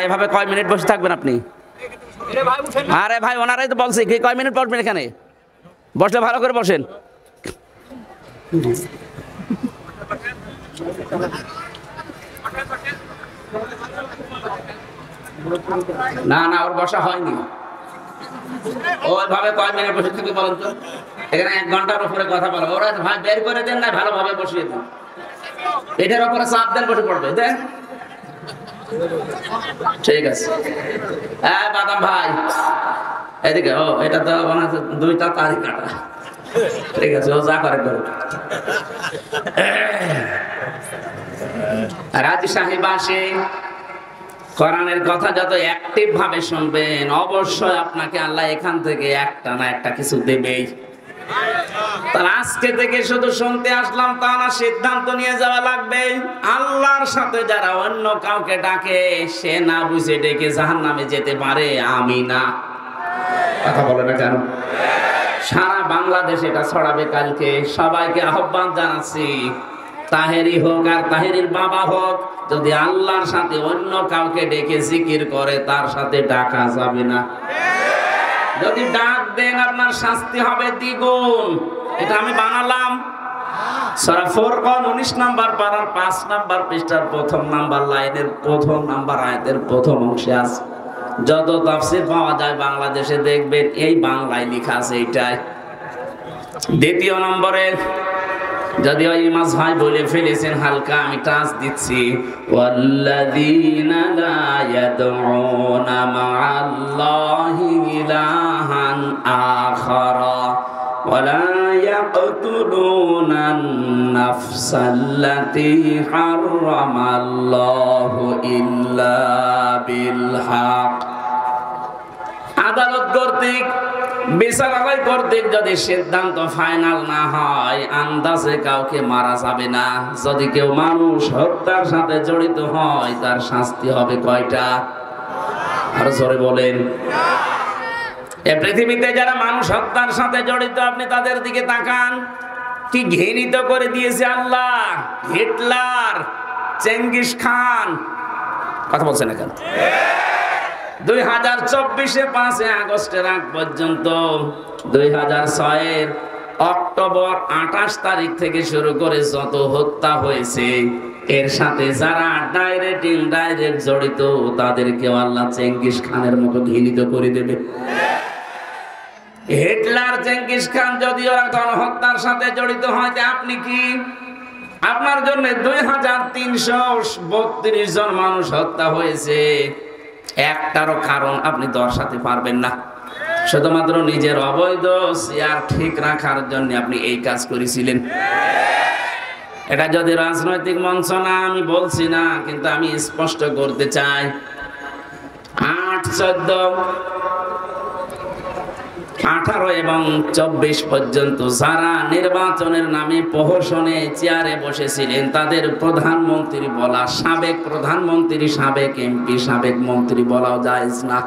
এভাবে কয় মিনিট বসে থাকবেন আপনি? আরে ভাই ওনারাই তো বলছি কি কয় মিনিট বসবেন এখানে, বসলে ভালো করে বসেন। না না ওর বসা হয়নি, ওইভাবে কয় মিনিট বসে থাকবে বলেন তো? এখানে 1 ঘন্টার উপরে কথা বলো, ওরা ভাই বের করে দেন না, ভালোভাবে বসিয়ে দেন, এটার উপরে চাপ দেন, বসে পড়বে দেন। ঠিক আছে, হ্যাঁ বাদাম ভাই এদিকে। ও এটা তো মনে হচ্ছে 2টা তারিখ কাটা। ঠিক আছে, ও যা করে করুক। রাজি সাহেব আসে, কোরআনের কথা যত অ্যাক্টিভ ভাবে শুনবেন অবশ্যই আপনাকে আল্লাহ এখান থেকে একটা না একটা কিছু দেবেই। তার আজকে থেকে শুধু শুনতে আসলাম তা না, সিদ্ধান্ত নিয়ে যাওয়া লাগবে। আল্লাহর সাথে যারা অন্য কাউকে ডাকে সে না বুঝে ডেকে জাহান্নামে যেতে পারে, আমি না। কথা বলে না কেন? সারা বাংলাদেশ এটা ছড়াবে কালকে। সবাইকে আহ্বান জানাচ্ছি, তাহেরি হোক আর তাহেরির বাবা হোক, যদি আল্লাহর সাথে অন্য কাউকে ডেকে জিকির করে তার সাথে ডাকা যাবে না। যদি ডাক দেন আপনার শাস্তি হবে দ্বিগুণ। এটা আমি বানালাম। সূরা ফুরকান 19 নাম্বার পারার 5 নাম্বার পৃষ্ঠার 1 নাম্বার লাইনের 1 নাম্বার আয়াতের 1ম অংশে আছে। যত তাফসীর পাওয়া যায় বাংলাদেশে দেখবেন এই বাংলায় লেখা আছে এইটাই। 2 নম্বরে যদিও ইমাম ভাই বলে ফেলেছেন হালকা, আমি টাচ দিচ্ছি, ওয়াল্লাযীনা লা ইয়াদউনা মা'আল্লাহি ইলাহান আখারা ওয়া লা ইয়াকতুলুনান নাফসাল্লাতী হারামাল্লাহু ইল্লা বিল হক। আদালত কর্তৃক, বিচারালয় কর্তৃক যদি সিদ্ধান্ত ফাইনাল না হয় আন্দাজে কাউকে মারা যাবে না। যদি কেউ মানুষ হত্যার সাথে জড়িত হয় তার শাস্তি হবে কয়টা? আর জোরে বলেন। এই পৃথিবীতে যারা মানুষ হত্যার সাথে জড়িত আপনি তাদের দিকে তাকান, কি ঘৃণিত করে দিয়েছে আল্লাহ। হিটলার, চেঙ্গিস খান, কথা বলছেন না কেন? 2024-এ 5 আগস্টের আগ পর্যন্ত 2006-এর অক্টোবর 28 তারিখ থেকে শুরু করে যত হত্যা হয়েছে এর সাথে যারা ডাইরেক্ট ইনডাইরেক্ট জড়িত তাদেরকেও আল্লাহ চেঙ্গিস খানের মতো ঘৃণিত করে দেবে। হিটলার, চেঙ্গিস খান যদি ওরা গণহত্যার সাথে জড়িত হয় আপনি কি? আপনার জন্য 2332 জন মানুষ হত্যা হয়েছে, একটারও কারণ আপনি দর্শাতে পারবেন না। শুধুমাত্র নিজের অবৈধ চেয়ার ঠিক রাখার জন্য আপনি এই কাজ করেছিলেন। এটা যদি রাজনৈতিক মঞ্চ না, আমি বলছি না, কিন্তু আমি স্পষ্ট করতে চাই 8, 14, 18 এবং 24 পর্যন্ত যারা নির্বাচনের নামে প্রহসনে চেয়ারে বসেছিলেন তাদের প্রধানমন্ত্রী বলা, সাবেক প্রধানমন্ত্রী, সাবেক এমপি, সাবেক মন্ত্রী বলাও জায়েজ না।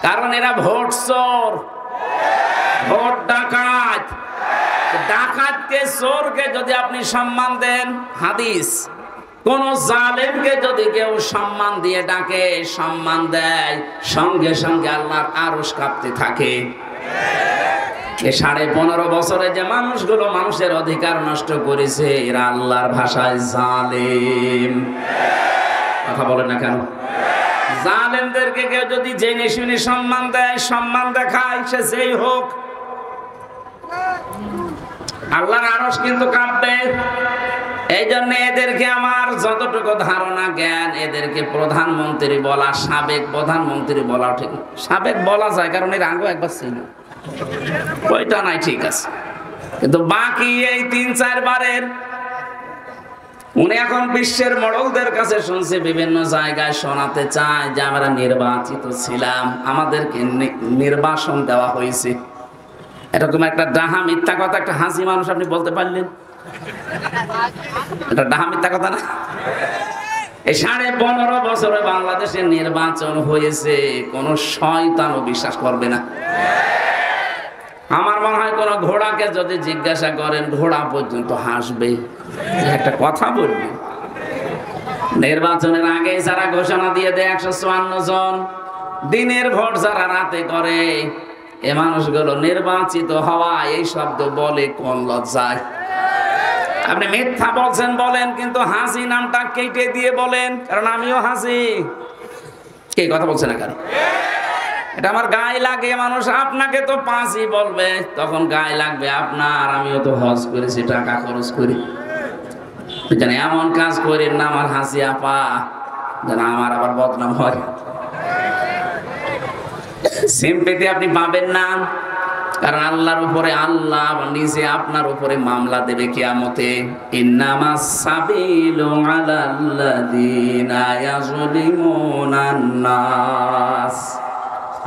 কারণ এরা ভোট চোর, ভোট ডাকাত। ডাকাতকে, চোরকে যদি আপনি সম্মান দেন, হাদিস, কোন জালেমকে যদি কেউ সম্মান দিয়ে ডাকে, সম্মান দেয়, সঙ্গে সঙ্গে আল্লাহর আরশ কাঁপতে থাকে। 15.5 বছরে যে মানুষগুলো মানুষের অধিকার নষ্ট করেছে এরা আল্লাহর ভাষায় জালেম। কথা বলে না কেন? জালেমদেরকে কেউ যদি জেনে শুনে সম্মান দেয়, সম্মান দেখায়, সে যেই হোক, আল্লাহর আরশ কিন্তু কাঁপবে। এই জন্য এদেরকে আমার যতটুকু ধারণা জ্ঞান, এদেরকে প্রধানমন্ত্রী বলা, সাবেক প্রধানমন্ত্রী বলা ঠিক, সাবেক বলা যায় কারণ এর আগে একবার ছিল, ওইটা নাই, ঠিক আছে। কিন্তু বাকি এই 3-4 বারের উনি এখন বিশ্বের মডেলদের কাছে শুনছে, বিভিন্ন জায়গায় শোনাতে চায় যে আমরা নির্বাচিত ছিলাম, আমাদেরকে নির্বাসন দেওয়া হয়েছে। এরকম একটা ডাহা মিথ্যা কথা একটা হাসি মানুষ আপনি বলতে পারলেন? এটা ডাহা মিথ্যা কথা না? এই 15.5 বছরে বাংলাদেশে নির্বাচন হয়েছে, কোন শয়তানও বিশ্বাস করবে না। আমার মনে হয় কোন ঘোড়াকে যদি জিজ্ঞাসা করেন ঘোড়া পর্যন্ত হাসবে, একটা কথা বলবে। নির্বাচনের আগে যারা ঘোষণা দিয়ে দেয় 154 জন, দিনের ভোট যারা রাতে করে, এ মানুষগুলো নির্বাচিত হওয়া এই শব্দ বলে কোন লজ্জায়? আপনি মিথ্যা বলছেন বলেন, কিন্তু হাসি নামটা কেটে দিয়ে বলেন, কারণ আমিও হাসি। কে কথা বলছে না কেন? এটা আমার গায়ে লাগে। মানুষ আপনাকে তো পাঁচই বলবে, তখন গায়ে লাগবে আপনার। আমিও তো হজ করেছি, টাকা খরচ করি, যেন এমন কাজ করেন না আমার হাসি আপা, যেন আমার আবার বদনাম হয়। সিম্পেথি আপনি পাবেন না, কারণ আল্লাহর উপরে আল্লাহ নিজে আপনার উপরে মামলা দেবে কিয়ামতে। ইন্নামাস সাবিলু আলাল্লাযিনা ইয়াযলিমুনান নাস।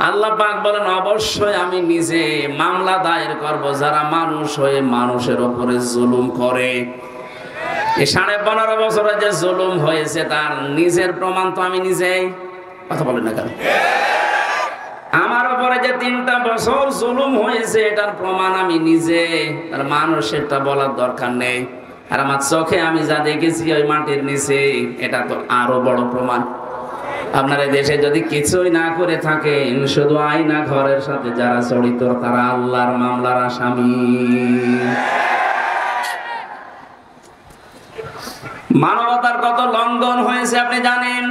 আল্লাহ পাক বলেন, অবশ্যই আমি নিজে মামলা দায়ের করব যারা মানুষ হয়ে মানুষের উপরে জুলুম করে। এই 15.5 বছরে যে জুলুম হয়েছে তার নিজের প্রমাণ তো আমি নিজেই। কথা বলেন না কেন? আমার উপরে যে 3টা বছর জুলুম হয়েছে এটার প্রমাণ আমি নিজে, আর মানুষেরটা বলার দরকার নেই। আর আমার চোখে আমি যা দেখেছি ওই মাটির নিচে, এটা তো আরো বড় প্রমাণ। আপনার দেশে যদি কিছুই না করে থাকেন, শুধু আয়না ঘরের সাথে যারা জড়িত তারা আল্লাহর মামলার আসামি। মানবতার কত লঙ্ঘন হয়েছে আপনি জানেন?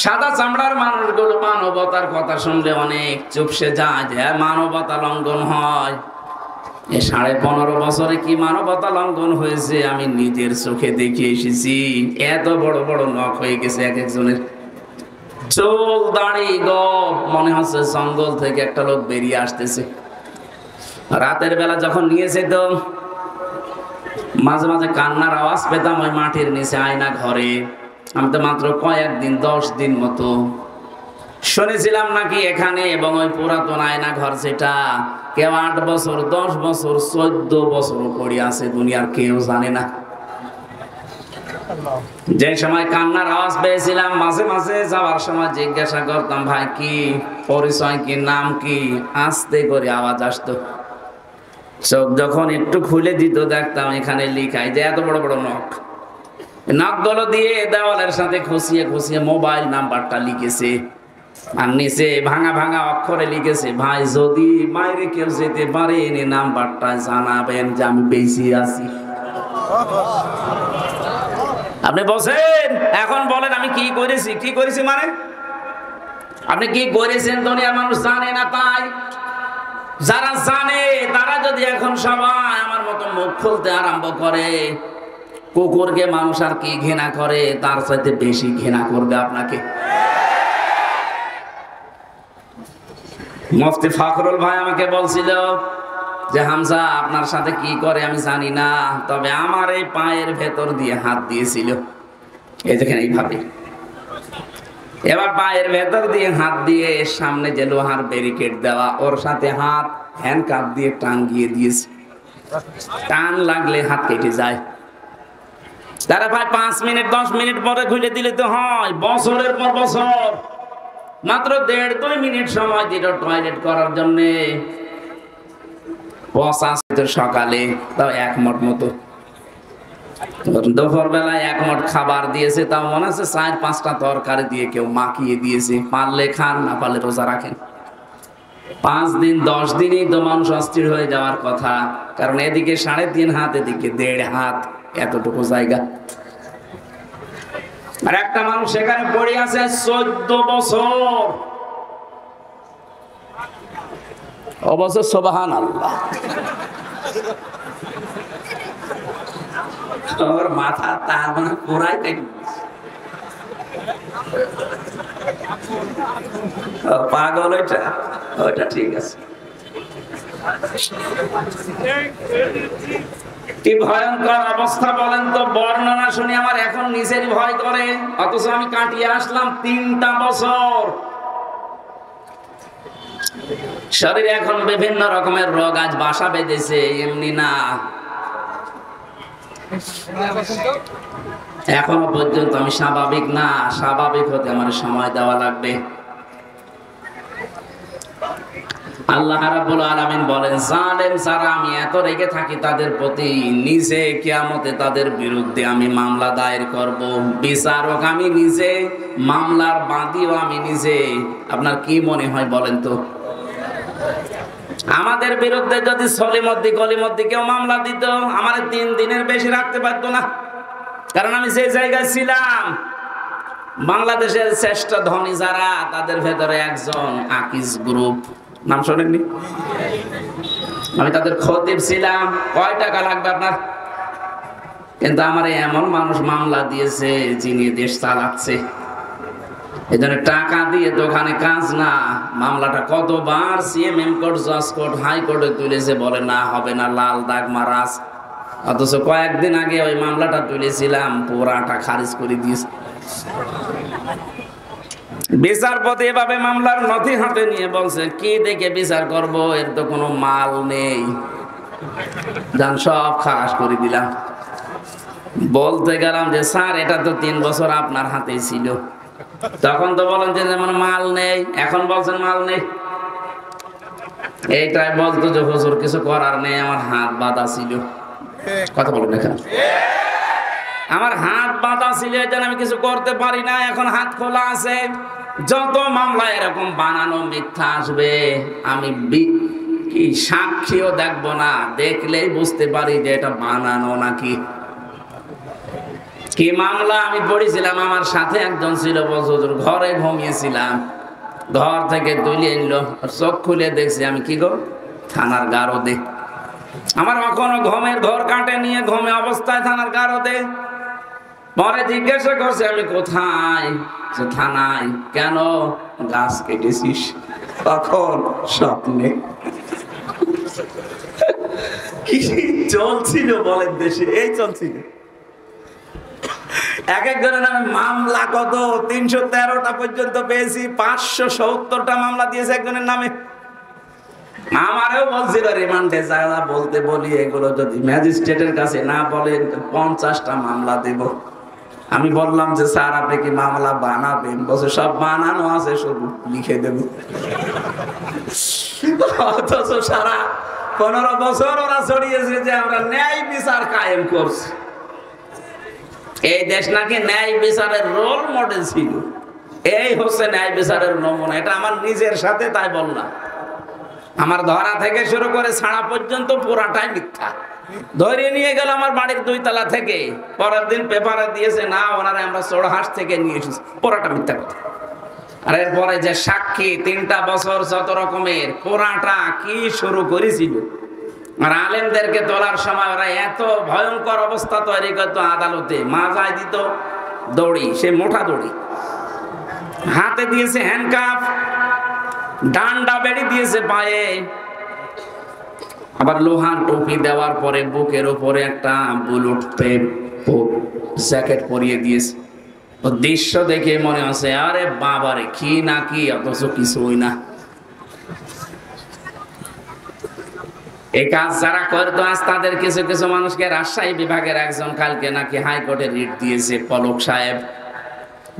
সাদা চামড়ার মানুষগুলো মানবতার কথা শুনলে অনেক চুপসে যায়, যে মানবতা লঙ্ঘন হয়। এ 15.5 বছরে কি মানবতা লঙ্ঘন হয়েছে আমি নিজের চোখে দেখে এসেছি। এত বড় বড় নখ হয়ে গেছে এক একজনের, চোখ দাড়ি গপ, মনে হচ্ছে জঙ্গল থেকে একটা লোক বেরিয়ে আসতেছে। রাতের বেলা যখন নিয়েছে তো মাঝে মাঝে কান্নার আওয়াজ পেতাম ওই মাটির নিচে আয়না ঘরে। আমি তো মাত্র কয়েকদিন 10 দিন মতো শুনেছিলাম নাকি এখানে, এবং ওই পুরাতন আয়না ঘর যেটা কেউ 8 বছর 10 বছর 14 বছর পড়ে আছে, দুনিয়ার কেউ জানে না। যে সময় কান্নার আওয়াজ পেয়েছিলাম, মাঝে মাঝে যাওয়ার সময় জিজ্ঞাসা করতাম, ভাই কি পরিচয়, কি নাম কি? আস্তে করে আওয়াজ আসতো। চোখ যখন একটু খুলে দিত দেখতাম এখানে লিখাই যে এত বড় বড় নখ। নখগুলো দিয়ে দেওয়ালের সাথে খুশিয়ে খুশিয়ে মোবাইল নাম্বারটা লিখেছে, আর নিচে ভাঙা ভাঙা অক্ষরে লিখেছে, ভাই যদি বাইরে কেউ যেতে পারেন এই নাম্বারটা জানাবেন যে আমি বেঁচে আছি। আপনি বসেন, এখন বলেন আমি কি করেছি? কি করেছি মানে আপনি কি করেছেন দুনিয়ার মানুষ জানে না। তাই যারা জানে তারা যদি এখন সবাই আমার মতো মুখ খুলতে আরম্ভ করে, কুকুরকে মানুষ আর কি ঘৃণা করে, তার চাইতে বেশি ঘৃণা করবে আপনাকে। মুফতি ফখরুল ভাই আমাকে বলছিল যে হামজা আপনার সাথে কি করে আমি জানি না, তবে আমার এই পায়ের ভেতর দিয়ে হাত দিয়েছিল, এই দেখেন এইভাবে। এবার পায়ের ভেতর দিয়ে হাত দিয়ে সামনে যে লোহার ব্যারিকেড দেওয়া ওর সাথে হাত হ্যান্ডকাপ দিয়ে টাঙ্গিয়ে দিয়েছে। টান লাগলে হাত কেটে যায়। তারা ভাই 5 মিনিট 10 মিনিট পরে খুলে দিলে তো হয়। বছরের পর বছর মাত্র 1.5-2 মিনিট সময় দিল টয়লেট করার জন্য। 50 সকালে তাও 1 মুঠ মতো, দুপুর বেলায় 1 মুঠ খাবার দিয়েছে, তাও মনে আছে 4-5টা তরকারি দিয়ে কেউ মাখিয়ে দিয়েছে। পারলে খান, না পারলে রোজা রাখেন। 5 দিন 10 দিনই তো মানুষ অস্থির হয়ে যাওয়ার কথা, কারণ এদিকে 3.5 হাত, এদিকে 1.5 হাত, এতটুকু জায়গা। আর একটা মানুষ সেখানে পড়ে আছে 14 বছর। অবশ্য সুবহানাল্লাহ, ওর মাথা তার মানে পুরাই পাগল। ওইটা ঠিক আছে। কি ভয়ঙ্কর অবস্থা বলেন তো। বর্ণনা শুনে আমার এখন নিজেরই ভয় করে, অথচ আমি কাটিয়ে আসলাম 3টা বছর। শরীরে এখন বিভিন্ন রকমের রোগ আজ বাসা বেঁধেছে, এমনি না। এখনো পর্যন্ত আমি স্বাভাবিক না। স্বাভাবিক হতে আমার সময় দেওয়া লাগবে। আল্লাহ রাব্বুল আলামিন বলেন, জালেম যারা আমি এত রেগে থাকি তাদের প্রতি, নিজে কিয়ামতে তাদের বিরুদ্ধে আমি মামলা দায়ের করব, বিচারক আমি নিজে, মামলার বাদীও আমি নিজে। আপনার কি মনে হয় বলেন তো? আমাদের বিরুদ্ধে যদি সলিমদ্দি গলিমদ্দি কেউ মামলা দিত, আমার 3 দিনের বেশি রাখতে পারতো না। কারণ আমি যে জায়গায় ছিলাম, বাংলাদেশের শ্রেষ্ঠ ধনী যারা, তাদের ভেতরে একজন আকিজ গ্রুপ, নাম শোনেননি? আমি তাদের খতিব ছিলাম। কয় টাকা লাগবে আপনার? কিন্তু আমার এমন মানুষ মামলা দিয়েছে যিনি দেশ চালাচ্ছে। এই জন্য টাকা দিয়ে দোকানে কাজ না। মামলাটা কতবার সিএমএম কোর্ট, জজ কোর্ট, হাইকোর্টে তুলেছে, বলে না হবে না, লাল দাগ মারাজ। অথচ কয়েকদিন আগে ওই মামলাটা তুলেছিলাম, পুরাটা খারিজ করে দিয়েছে। বিচারপতি এভাবে মামলার নথি হাতে নিয়ে বলছে, কি দেখে বিচার করব, এর তো কোনো মাল নেই, যান সব খালাস করে দিলাম। বলতে গেলাম যে স্যার এটা তো 3 বছর আপনার হাতেই ছিল, তখন তো বলেন যে যেমন মাল নেই, এখন বলছেন মাল নেই। এইটাই বলতো যে হুজুর কিছু করার নেই, আমার হাত বাঁধা ছিল। কথা বলেন এখানে, আমার হাত বাঁধা ছিল, এই জন্য আমি কিছু করতে পারি না। এখন হাত খোলা আছে। যত মামলা এরকম বানানো মিথ্যা আসবে, আমি কি সাক্ষীও দেখবো না, দেখলেই বুঝতে পারি যে এটা বানানো নাকি। কি মামলা আমি পড়েছিলাম, আমার সাথে একজন ছিল, বছর ঘরে ঘুমিয়েছিলাম, ঘর থেকে তুলে এনলো, চোখ খুলে দেখছি আমি কি গো, থানার গারদে। আমার কখনো ঘুমের ঘর কাটে নিয়ে ঘুমে অবস্থায় থানার গারদে। পরে জিজ্ঞাসা করছে আমি কোথায়, থানায়। কেন? গাছ কেটেছিস? তখন স্বপ্নে। কি চলছিল বলেন দেশে, এই চলছিল। এক একজনের নামে মামলা কত 313টা পর্যন্ত পেয়েছি, 570টা মামলা দিয়েছে একজনের নামে। আমারও বলছিল রিমান্ডে যারা বলতে বলি, এগুলো যদি ম্যাজিস্ট্রেটের কাছে না বলেন 50টা মামলা দেব। আমি বললাম যে স্যার আপনি কি মামলা বানাবেন? বলছে সব বানানো আছে, শুধু লিখে দেব। অথচ সারা 15 বছর ওরা ছড়িয়েছে যে আমরা ন্যায় বিচার কায়েম করছি। এই দেশ নাকি ন্যায় বিচারের রোল মডেল ছিল। এই হচ্ছে ন্যায় বিচারের নমুনা। এটা আমার নিজের সাথে তাই বললাম। আমার ধরা থেকে শুরু করে ছাড়া পর্যন্ত পুরাটাই মিথ্যা। ধরে নিয়ে গেল আমার বাড়ির 2 তলা থেকে, পরের দিন পেপারে দিয়েছে না ওনারা আমরা চোরহাট থেকে নিয়ে এসেছি, পুরাটা মিথ্যা কথা। আর এরপরে যে সাক্ষী 3টা বছর যত রকমের, পুরাটা কি শুরু করেছিল। আর আলেমদেরকে তোলার সময় ওরা এত ভয়ঙ্কর অবস্থা তৈরি করতো, আদালতে মাজায় দিত দড়ি, সে মোটা দড়ি, হাতে দিয়েছে হ্যান্ডকাফ, ডান্ডা বেড়ি দিয়েছে পায়ে, আবার লোহার টুপি দেওয়ার পরে বুকের উপরে একটা বুলেট জ্যাকেট পরিয়ে দিয়েছে। ও দৃশ্য দেখে মনে হচ্ছে আরে বাবারে কি না কি, অথচ কিছুই না। এই কাজ যারা করতো আজ তাদের কিছু কিছু মানুষকে, রাজশাহী বিভাগের একজন কালকে নাকি হাইকোর্টে রিট দিয়েছে, পলক সাহেব,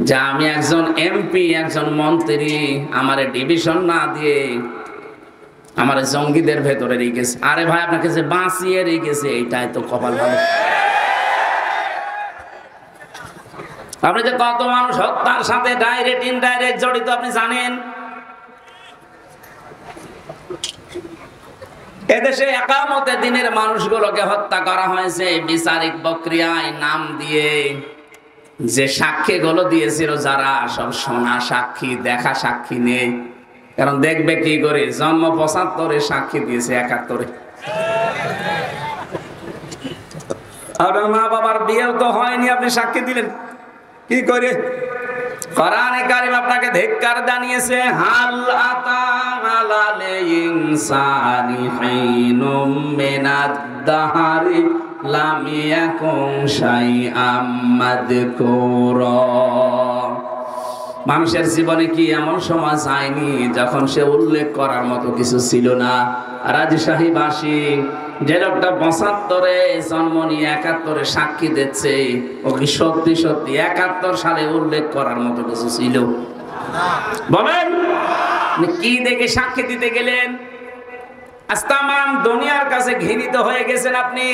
যা আমি একজন এমপি, একজন মন্ত্রী, আমার ডিভিশন না দিয়ে আমার জঙ্গিদের ভেতরে রেখেছে। আরে ভাই আপনাকে যে বাঁচিয়ে রেখেছে, এইটাই তো কপাল ভালো। আপনি যে কত মানুষ হত্যার সাথে ডাইরেক্ট ইনডাইরেক্ট জড়িত আপনি জানেন। এদেশে একামতে দিনের মানুষগুলোকে হত্যা করা হয়েছে বিচারিক প্রক্রিয়ায় নাম দিয়ে। যে সাক্ষীগুলো দিয়েছিল যারা, সব শোনা সাক্ষী, দেখা সাক্ষী নেই। কারণ দেখবে কি করে, জন্ম 75-এ সাক্ষী দিয়েছে 71-এ। আপনার মা বাবার বিয়েও তো হয়নি, আপনি সাক্ষী দিলেন কি করে? কোরআনে কারীম আপনাকে ধিক্কার জানিয়েছে, হাল আতা আলাল ইনসানি হিনুম মিনাদ দাহরি লাম ইয়াকুন শাইআম মাযকুরা। মানুষের জীবনে কি এমন সময় যায়নি যখন সে উল্লেখ করার মতো কিছু ছিল না? রাজশাহীবাসী যে লোকটা 75-এ জন্ম নিয়ে 71-এ সাক্ষী দিচ্ছে, ও কি সত্যি সত্যি 71 সালে উল্লেখ করার মতো কিছু ছিল? বলেন কি দেখে সাক্ষী দিতে গেলেন? আজ তামাম দুনিয়ার কাছে ঘৃণিত হয়ে গেছেন আপনি।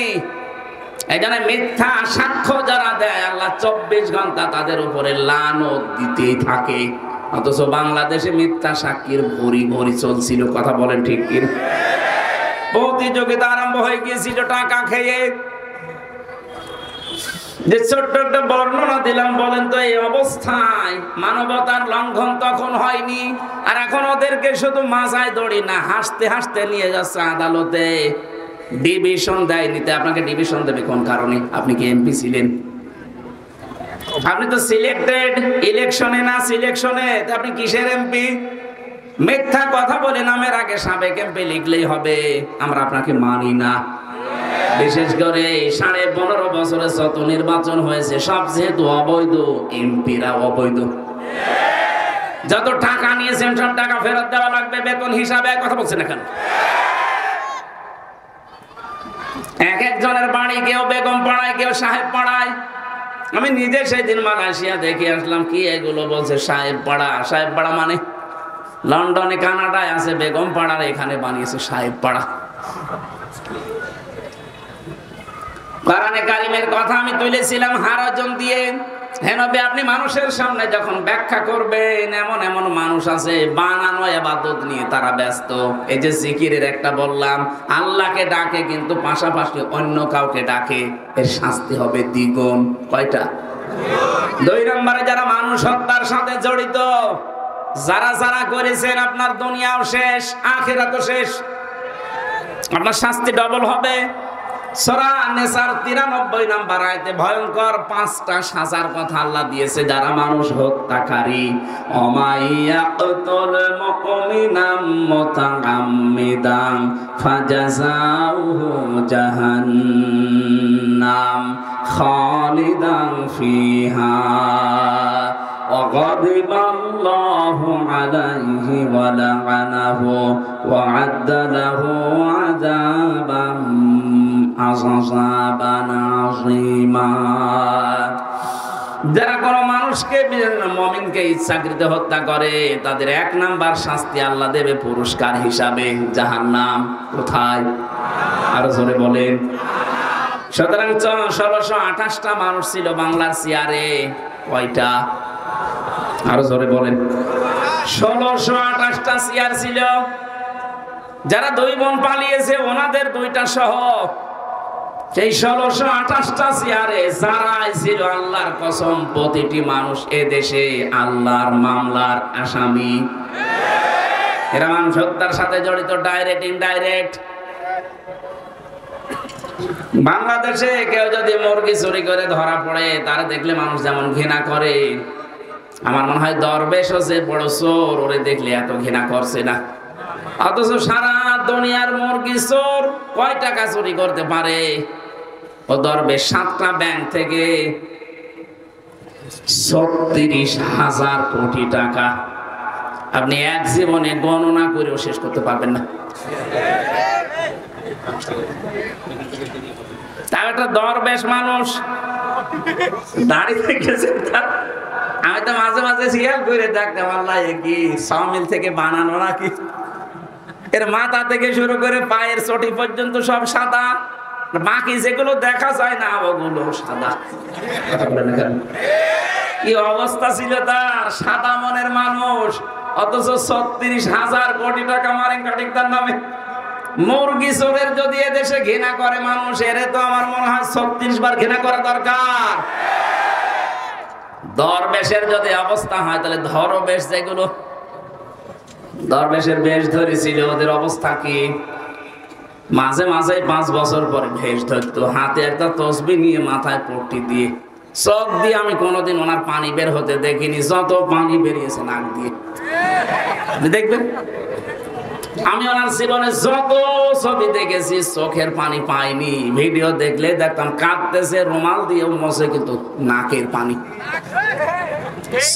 এই জন্য মিথ্যা সাক্ষ্য যারা দেয় আল্লাহ 24 ঘন্টা তাদের উপরে লানত দিতেই থাকে। অথচ বাংলাদেশে মিথ্যা সাক্ষীর ভরি ভরি চলছিল। কথা বলেন ঠিক কি? প্রতিযোগিতা আরম্ভ হয়ে গিয়েছিল টাকা খেয়ে। যে ছোট্ট একটা বর্ণনা দিলাম, বলেন তো এই অবস্থায় মানবতার লঙ্ঘন তখন হয়নি? আর এখন ওদেরকে শুধু মাথায় দড়ি না, হাসতে হাসতে নিয়ে যাচ্ছে আদালতে। ডিভিশন দেয় নিতে। আপনাকে ডিভিশন দেবে কোন কারণে? আপনি কি এমপি ছিলেন? আপনি তো সিলেক্টেড ইলেকশনে না সিলেকশনে, আপনি কিসের এমপি? মিথ্যা কথা বলে নামের আগে সাবেক এমপি লিখলেই হবে। আমরা আপনাকে মানি না। বিশেষ করে 15.5 বছরে যত নির্বাচন হয়েছে সব যেহেতু অবৈধ, এমপিরা অবৈধ। যত টাকা নিয়েছেন সব টাকা ফেরত দেওয়া লাগবে বেতন হিসাবে। কথা বলছেন এখন এক একজনের বাড়ি কেউ বেগম পাড়ায়, কেউ সাহেব পাড়ায়। আমি নিজে সেদিন মালয়েশিয়া দেখে আসলাম। কি এগুলো বলছে সাহেব পাড়া? সাহেব পাড়া মানে লন্ডনে কানাডায় আছে বেগম পাড়ার, এখানে বানিয়েছে সাহেব পাড়া। কোরআনে কারিমের কথা আমি তুলেছিলাম হারাজন দিয়ে। হ্যাঁ নবী, আপনি মানুষের সামনে যখন ব্যাখ্যা করবেন, এমন এমন মানুষ আছে বানানো ইবাদত নিয়ে তারা ব্যস্ত। এই যে জিকিরের একটা বললাম, আল্লাহকে ডাকে কিন্তু পাশাপাশি অন্য কাউকে ডাকে, এর শাস্তি হবে দ্বিগুণ। কয়টা? 2 নম্বরে যারা মানুষ হত্যার সাথে জড়িত, যারা যারা করেছেন, আপনার দুনিয়াও শেষ, আখিরাতও শেষ। আপনার শাস্তি ডবল হবে। সূরা নিসার 93 নম্বর আয়াতে ভয়ঙ্কর 5টা সাজার কথা আল্লাহ দিয়েছে যারা মানুষ হত্যাকারী। অমাইয়াকুতুল মুমিনাম মুতাআম্মিদান ফাজাযাউহু জাহান্নাম খালিদান ফিহা وغضب الله عليه ولعنه وعد له عذابا عظيما। যারা কোনো মানুষকে, মুমিনকে ইচ্ছাকৃত হত্যা করে, তাদের 1 নাম্বার শাস্তি আল্লাহ দেবে পুরস্কার হিসাবে জাহান্নাম। কোথায়? আরো জোরে বলেন। সুতরাং 1628টা মানুষ ছিল বাংলার চেয়ারে। কয়টা? আরো জোরে বলেন। 1628টা চেয়ার ছিল। যারা 2 বোন পালিয়েছে ওনাদের 2টা সহ, সেই 1628টা চেয়ারে যারাই ছিল, আল্লাহর কসম প্রতিটি মানুষ এ দেশে আল্লাহর মামলার আসামি। এরা মানুষ হত্যার সাথে জড়িত, ডাইরেক্ট ইনডাইরেক্ট। বাংলাদেশে কেউ যদি মুরগি চুরি করে ধরা পড়ে, তারা দেখলে মানুষ যেমন ঘৃণা করে, আমার মনে হয় দরবেশও যে বড় চোর, ওরে দেখলে এত ঘৃণা করছে না। অথচ সারা দুনিয়ার মুরগি চোর কয় টাকা চুরি করতে পারে? ও দরবেশ 7টা ব্যাংক থেকে 36,000 কোটি টাকা। আপনি এক জীবনে গণনা করেও শেষ করতে পারবেন না। তার একটা দরবেশ মানুষ দাঁড়িয়ে গেছে। আমি তো মাঝে মাঝে খেয়াল করে দেখতাম, আল্লাহ কি সামিল থেকে বানানো নাকি? এর মাথা থেকে শুরু করে পায়ের চটি পর্যন্ত সব সাদা, বাকি যেগুলো দেখা যায় না ওগুলো সাদা। কি অবস্থা ছিল তার! সাদা মনের মানুষ, অথচ 36,000 কোটি টাকা মারেন কাটিক তার নামে। মুরগি চোরের যদি এদেশে ঘৃণা করে মানুষ, এর তো আমার মনে হয় 36 বার ঘৃণা করা দরকার। দরবেশের যদি অবস্থা হয়, তাহলে ধরবেশ যেগুলো দরবেশের বেশ ধরেছিল, ওদের অবস্থা কি? মাঝে মাঝে 5 বছর পরে ভেষ ধরতো, হাতে একটা তসবি নিয়ে মাথায় পট্টি দিয়ে, চোখ দিয়ে আমি কোনোদিন ওনার পানি বের হতে দেখিনি। যত পানি বেরিয়েছে নাক দিয়ে। দেখবেন, আমি ওনার জীবনে যত ছবি দেখেছি চোখের পানি পাইনি। ভিডিও দেখলে দেখতাম কাঁদতেছে, রুমাল দিয়ে মুছে, কিন্তু নাকের পানি।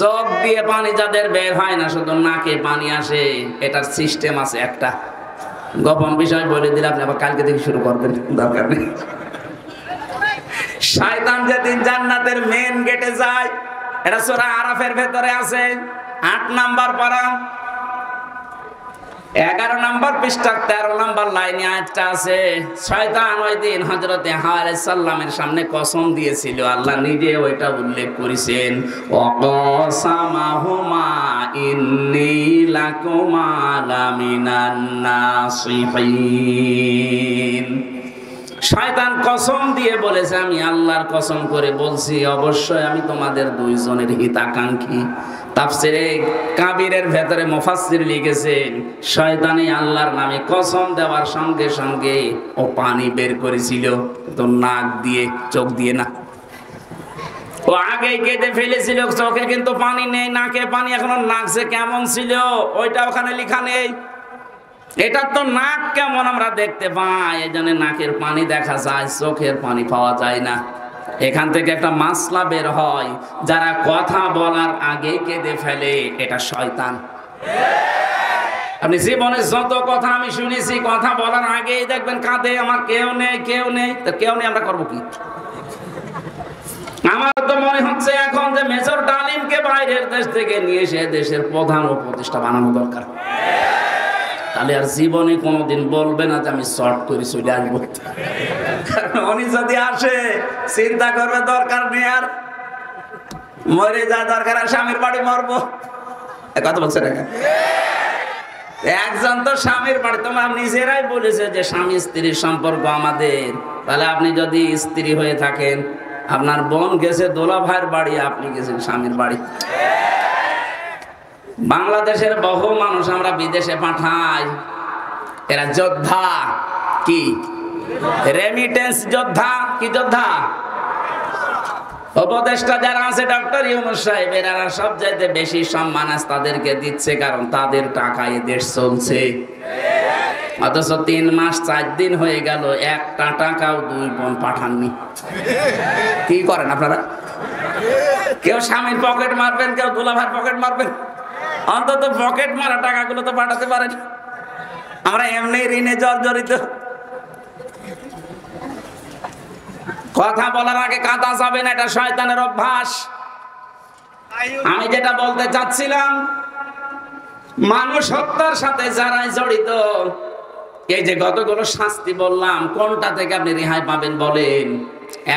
চোখ দিয়ে পানি যাদের বের হয় না, শুধু নাকে পানি আসে, এটার সিস্টেম আছে একটা। গোপন বিষয় বলে দিলে আপনি আবার কালকে থেকে শুরু করবেন, দরকার নেই। শয়তান যেদিন জান্নাতের মেন গেটে যায়, এটা সূরা আরাফের ভেতরে আছে, 8 নাম্বার পারা। 11 নম্বর পৃষ্ঠার 13 নম্বর লাইনে আয়াতটা আছে। শয়তান ওই দিন হযরতে হাওয়া আলাইহিস সালামের সামনে কসম দিয়েছিল, আল্লাহ নিজে ওইটা উল্লেখ করেছেন, ওয়াকাসামাহুমা ইন্নী লাকুমা লামিনান নাসিহিন। শয়তান কসম দিয়ে বলেছে, আমি আল্লাহর কসম করে বলছি, অবশ্যই আমি তোমাদের দুইজনের হিতাকাঙ্ক্ষী। তাফসিরে কাবিরের ভেতরে মুফাসসির লিখেছেন, শয়তানি আল্লাহর নামে কসম দেওয়ার সঙ্গে সঙ্গে ও পানি বের করেছিল, তো নাক দিয়ে, চোখ দিয়ে না। ও আগেই কেটে ফেলেছিল, চোখে কিন্তু পানি নেই, নাকে পানি এখনো, নাক যে কেমন ছিল ওইটা ওখানে লেখা নেই। এটা তো নাক কেমন আমরা দেখতে পাই, এই জন্য নাকের পানি দেখা যায়, চোখের পানি পাওয়া যায় না। এখান থেকে একটা মাসলা বের হয়, যারা কথা বলার আগে কেঁদে ফেলে এটা শয়তান। আপনি জীবনে যত কথা আমি শুনেছি, কথা বলার আগেই দেখবেন কাঁদে, আমার কেউ নেই, কেউ নেই। তো কেউ নেই, আমরা করবো কি? আমার তো মনে হচ্ছে এখন যে মেজর ডালিমকে বাইরের দেশ থেকে নিয়ে এসে দেশের প্রধান উপদেষ্টা বানানো দরকার। তাহলে আর জীবনে কোনোদিন বলবে না যে আমি শর্ট করে চলে আসবো। উনি যদি আসে চিন্তা করবে দরকার নেই, আর মরে যা দরকার, আর স্বামীর বাড়ি মরবো। কথা বলছে না একজন তো স্বামীর বাড়ি, তোমার নিজেরাই বলেছে যে স্বামী স্ত্রীর সম্পর্ক আমাদের। তাহলে আপনি যদি স্ত্রী হয়ে থাকেন, আপনার বোন গেছে দোলা ভাইয়ের বাড়ি, আপনি গেছেন স্বামীর বাড়ি। বাংলাদেশের বহু মানুষ আমরা বিদেশে পাঠাই, এরা যোদ্ধা। কি রেমিটেন্স যোদ্ধা? কি যোদ্ধা? উপদেষ্টা যারা আছে ডক্টর ইউনূস সাহেব, এরা সবচাইতে বেশি সম্মান আজ তাদেরকে দিচ্ছে, কারণ তাদের টাকায় দেশ চলছে। অথচ 3 মাস 4 দিন হয়ে গেল, একটা টাকাও 2 বোন পাঠাননি। কি করেন আপনারা? কেউ স্বামীর পকেট মারবেন, কেউ দুলাভাইয়ের পকেট মারবেন, অন্তত পকেট মারা টাকাগুলো তো পাঠাতে পারেন। আমরা এমনি ঋণে জর্জরিত। কথা বলার আগে কাঁদা যাবে না, এটা শয়তানের অভ্যাস। আমি যেটা বলতে চাচ্ছিলাম, মানুষ হত্যার সাথে যারাই জড়িত, এই যে কতগুলো শাস্তি বললাম, কোনটা থেকে আপনি রেহাই পাবেন বলেন?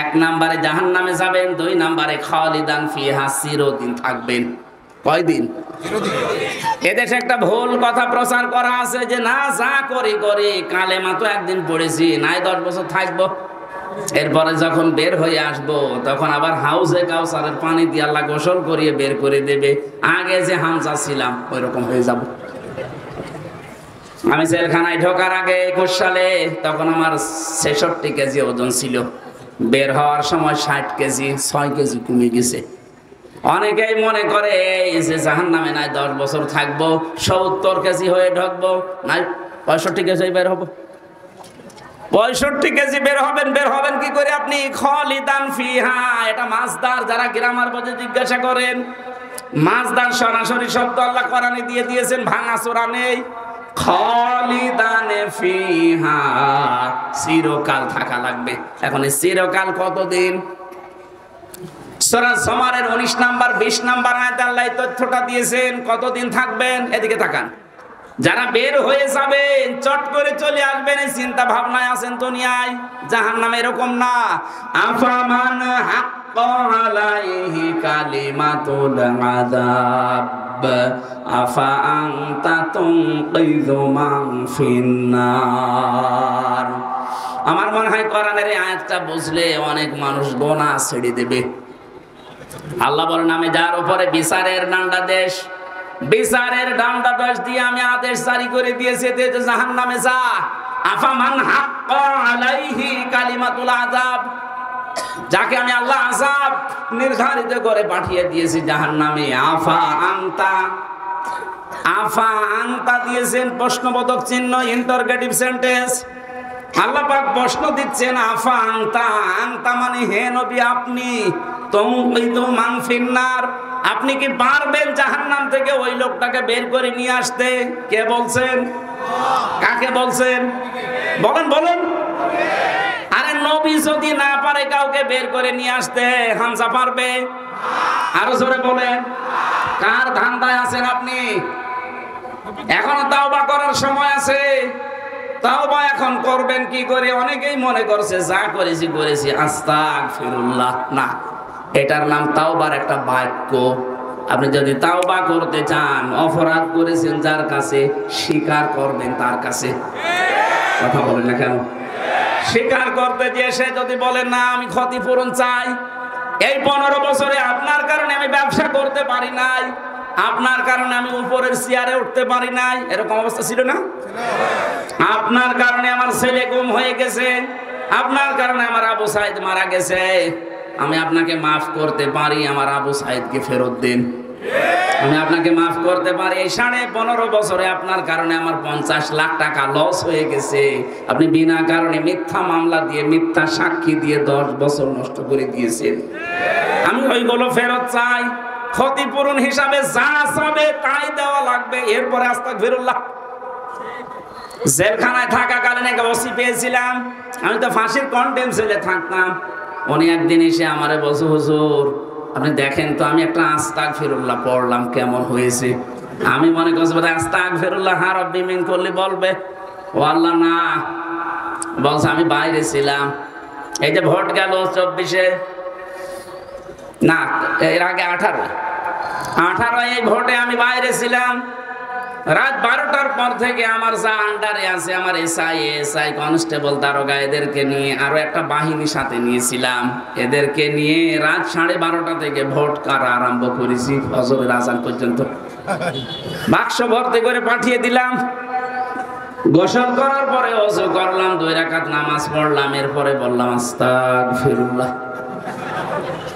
1 নম্বরে জাহান্নামে যাবেন, 2 নম্বরে খালিদান ফিহা, চিরদিন থাকবেন। কয়দিন? এদেশে একটা ভুল কথা প্রচার করা আছে যে না, যা করি করি, কালেমা তো একদিন পড়েছি, নাই 10 বছর থাকবো, এরপরে যখন বের হয়ে আসবো তখন আবার হাউজে কাউসারের পানি দিয়ে আল্লাহ গোসল করিয়ে বের করে দেবে, আগে যে হামজা ছিলাম ওই রকম হয়ে যাব। আমি জেলখানায় ঢোকার আগে 21 সালে, তখন আমার 66 কেজি ওজন ছিল, বের হওয়ার সময় 60 কেজি, 6 কেজি কমে গেছে। অনেকেই মনে করে এই যে জাহান্নামে নাই 10 বছর থাকবো, 70 কেজি হয়ে ঢুকবো, নাই 65 কেজি বের হবো। 65 কেজি বের হবেন কি করে আপনি? খালিদান ফিহা, এটা মাসদার। যারা গ্রামার বোঝে জিজ্ঞাসা করেন, মাসদার সরাসরি শব্দ আল্লাহ কোরআনে দিয়ে দিয়েছেন, ভাঙাচোরা নেই। খালিদানে ফিহা, চিরকাল থাকা লাগবে। এখন এই চিরকাল কতদিন? সূরা জুমারের 19 নাম্বার 20 নাম্বার আয়াতে আল্লাহ এই তথ্যটা দিয়েছেন, কতদিন থাকবেন। এদিকে তাকান। যারা বের হয়ে যাবেন, চট করে চলে আসবেন, এই চিন্তা ভাবনায় আছেন দুনিয়ায়। জাহান্নামে এরকম না। আফামান হাক্কা আলাইহি কালিমাতুল আযাব আফা আনতা তুনকিযু মান ফিন্নার। আমার মনে হয় কোরআনের এই আয়াতটা বুঝলে অনেক মানুষ গোনাহ ছেড়ে দেবে। আল্লাহ বলেন, আমি যার উপরে বিচারের ডান্ডাদেশ, বিচারের ডান্ডাদেশ দিয়ে আমি আদেশ জারি করে দিয়েছি যে জাহান্নামে যা। আফামান হাক্কা আলাইহি কালিমাতুল আযাব, যাকে আমি আল্লাহ আযাব নির্ধারিত করে পাঠিয়ে দিয়েছি জাহান্নামে। আফা আনতা দিয়েছেন প্রশ্নবোধক চিহ্ন, ইন্টারগেটিভ সেন্টেন্স। আল্লাহ পাক প্রশ্ন দিচ্ছেন, আফা আনতা মানে হে নবী আপনি, তুনকিযু মান ফিন্নার, আপনি কি পারবেন জাহান্নাম থেকে ওই লোকটাকে বের করে নিয়ে আসতে? কে বলছেন? কাকে বলছেন? বলেন। আরে নবী যদি না পারে কাউকে বের করে নিয়ে আসতে, হামজা পারবে? আরো জোরে বলেন। কার ধান্দায় আছেন আপনি? এখনো তাওবা করার সময় আছে। তাওবা এখন করবেন কি করে? অনেকেই মনে করছে যা করেছি করেছি, আস্তাগফিরুল্লাহ। না, এটার নাম তাওবার একটা বাক্য। আপনি যদি তাওবা করতে চান, অপরাধ করেছেন যার কাছে, স্বীকার করবেন তার কাছে। কথা বলেন না কেন? স্বীকার করতে গিয়ে সে যদি বলে না আমি ক্ষতিপূরণ চাই, এই 15 বছরে আপনার কারণে আমি ব্যবসা করতে পারি নাই, আপনার কারণে আমি উপরের চেয়ারে উঠতে পারি নাই, এরকম অবস্থা ছিল না? আপনার কারণে আমার ছেলে গুম হয়ে গেছে, আপনার কারণে আমার আবু সাইদ মারা গেছে, আমি আপনাকে মাফ করতে পারি, আমার আবু সাইদকে ফেরত দিন। আমি আপনাকে মাফ করতে পারি, এই 15.5 বছরে আপনার কারণে আমার 50 লাখ টাকা লস হয়ে গেছে, আপনি বিনা কারণে মিথ্যা মামলা দিয়ে, মিথ্যা সাক্ষী দিয়ে 10 বছর নষ্ট করে দিয়েছেন, আমি ওইগুলো ফেরত চাই। ক্ষতিপূরণ হিসাবে যা চাবে তাই দেওয়া লাগবে। এরপরে আস্তাগফিরুল্লাহ। জেলখানায় থাকাকালীন এক ওসি পেয়েছিলাম, আমি তো ফাঁসির কন্ডেম সেলে থাকতাম। উনি একদিন এসে আমারে বলছে, হুজুর আপনি দেখেন তো আমি একটা আস্তাগফিরুল্লাহ পড়লাম, কেমন হয়েছে? আমি মনে করছি বোধহয় আস্তাগফিরুল্লাহ হা রব্বি মিন করলে বলবে। ও আল্লাহ, না। বলছে আমি বাইরে ছিলাম, এই যে ভোট গেল 24-এ, না এর আগে 18 এই ভোটে আমি বাইরে ছিলাম। রাত 12টার পর থেকে আমার যা আন্ডারে আছে, আমার এসআই কনস্টেবল দারোগা, এদেরকে নিয়ে আরো একটা বাহিনী সাথে নিয়েছিলাম, এদেরকে নিয়ে রাত 12:30 থেকে ভোট কারা আরম্ভ করেছি ফজরের আজান পর্যন্ত। বাক্স ভর্তি করে পাঠিয়ে দিলাম। গোসল করার পরে ওযু করলাম, 2 রাকাত নামাজ পড়লাম, এরপরে বললাম আস্তাগফিরুল্লাহ।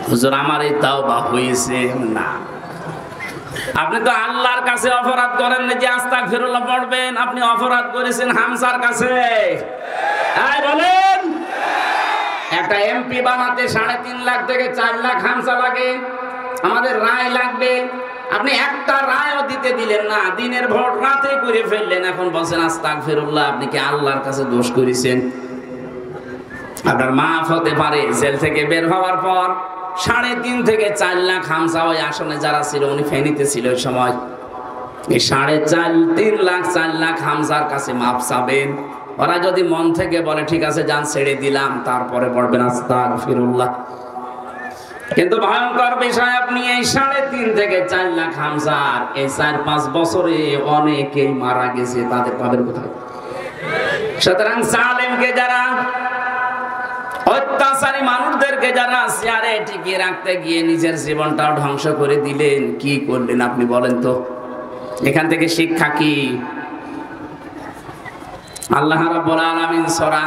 হুজুর আমার এই তাওবা হয়েছে না। আপনি তো আল্লাহর কাছে অপরাধ করেন না যে আস্তাগফিরুল্লাহ পড়বেন, আপনি অপরাধ করেছেন হামসার কাছে। বলেন, একটা এমপি বানাতে 3.5 লাখ থেকে 4 লাখ হামসা লাগে, আমাদের রায় লাগবে। আপনি একটা রায়ও দিতে দিলেন না, দিনের ভোট রাতে করে ফেললেন, এখন বলছেন আস্তাগফিরুল্লাহ। আপনি কি আল্লাহর কাছে দোষ করেছেন? আপনার মাফ হতে পারে। জেল থেকে বের হওয়ার পর 3.5 থেকে 4 লাখ হামসা ওই আসনে যারা ছিল, উনি ফেনীতে ছিল ওই সময়, এই 3.5 লাখ 4 লাখ হামসার কাছে মাফ চাবেন। ওরা যদি মন থেকে বলে ঠিক আছে যান ছেড়ে দিলাম, তারপরে পড়বেন আস্তাগফিরুল্লাহ। কিন্তু ভয়ঙ্কর বিষয়, আপনি এই 3.5 থেকে 4 লাখ হামসার এই 4-5 বছরে অনেকেই মারা গেছে, তাদের পাবেন কোথায়? সুতরাং জালেমকে যারা, অত্যাচারী মানুষদেরকে যারা চেয়ারে টিকিয়ে রাখতে গিয়ে নিজের জীবনটাও ধ্বংস করে দিলেন, কি করলেন আপনি বলেন তো? এখান থেকে শিক্ষা কি? আল্লাহ রাব্বুল আলামিন সূরা